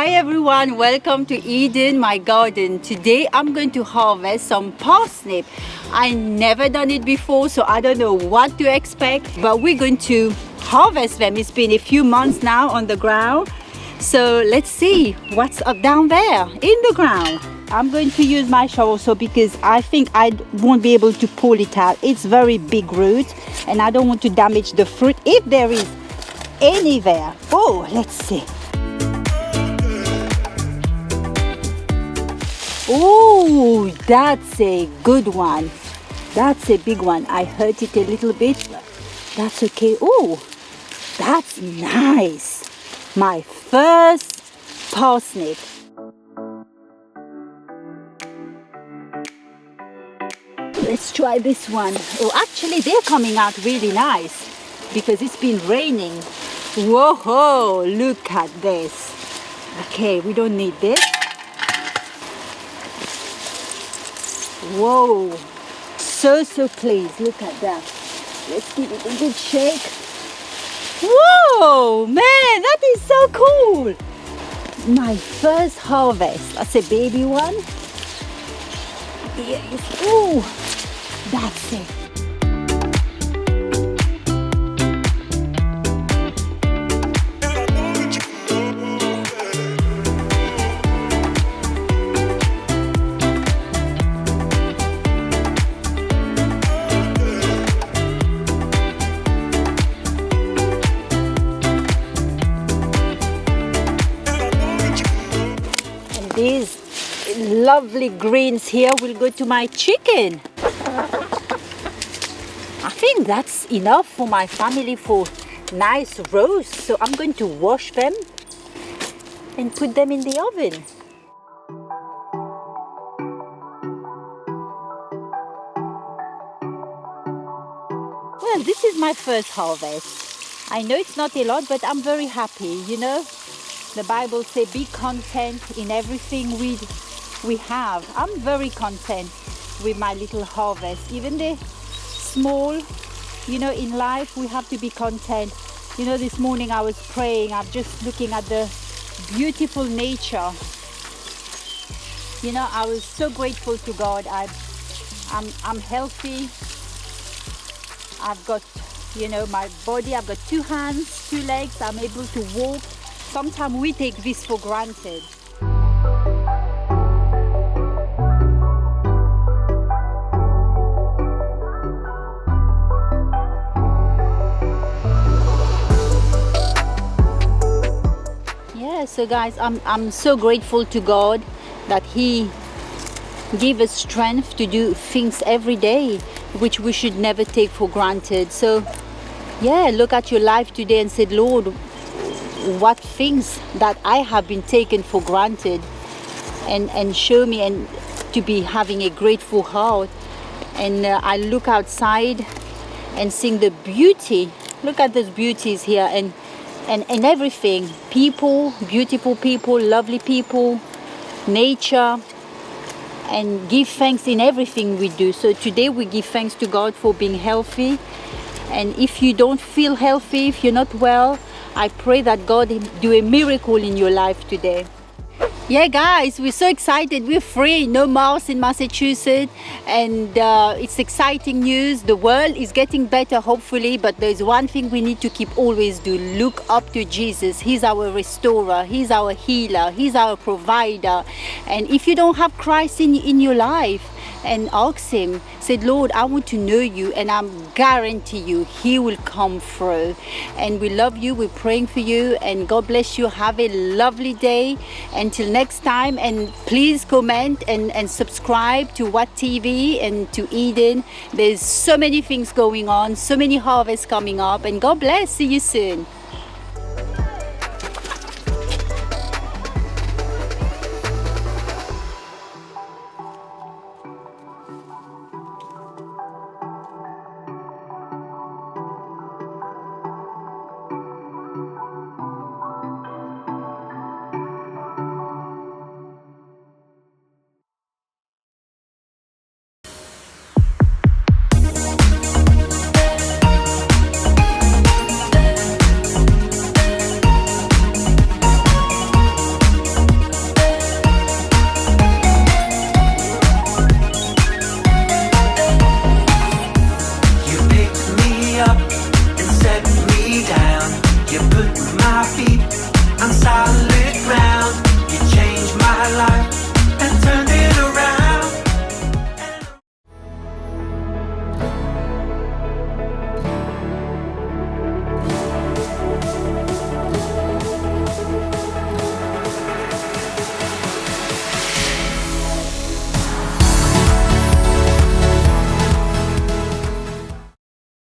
Hi everyone, welcome to Eden, my garden. Today I'm going to harvest some parsnip. I never done it before, so I don't know what to expect, but we're going to harvest them. It's been a few months now on the ground, so let's see what's up down there in the ground. I'm going to use my shovel so because I think I won't be able to pull it out. It's very big root and I don't want to damage the fruit if there is any there. Oh, let's see. Oh, that's a good one. That's a big one. I hurt it a little bit. That's okay. Oh, that's nice. My first parsnip. Let's try this one. Oh, actually they're coming out really nice because it's been raining. Whoa, look at this. Okay, we don't need this. Whoa, so pleased. Look at that. Let's give it a good shake. Whoa, man, that is so cool. My first harvest. That's a baby one. Here is, oh, that's it. These lovely greens here will go to my chicken. I think that's enough for my family for nice roast. So I'm going to wash them and put them in the oven. Well, this is my first harvest. I know it's not a lot, but I'm very happy, you know. The Bible says be content in everything we have. I'm very content with my little harvest. Even the small, you know, in life we have to be content. You know, this morning I was praying, I'm just looking at the beautiful nature. You know, I was so grateful to God. I'm healthy. I've got, you know, my body, I've got 2 hands, 2 legs, I'm able to walk. Sometimes we take this for granted. Yeah, so guys, I'm so grateful to God that He gave us strength to do things every day, which we should never take for granted. So yeah, look at your life today and say, Lord, what things that I have been taken for granted, and show me and to be having a grateful heart. And I look outside and seeing the beauty. Look at those beauties here and everything. People, beautiful people, lovely people, nature, and give thanks in everything we do. So today we give thanks to God for being healthy. And if you don't feel healthy, if you're not well, I pray that God do a miracle in your life today. Yeah guys, we're so excited. We're free, no mouse in Massachusetts, and it's exciting news. The world is getting better, hopefully, but there's one thing we need to keep always do. Look up to Jesus. He's our restorer, He's our healer, He's our provider. And if you don't have Christ in your life, and ask Him, said, Lord, I want to know you, and I guarantee you He will come through. And we love you, we're praying for you, and God bless you. Have a lovely day until next time, and please comment and subscribe to WhatTV and to Eden. There's so many things going on, so many harvests coming up, and God bless. See you soon.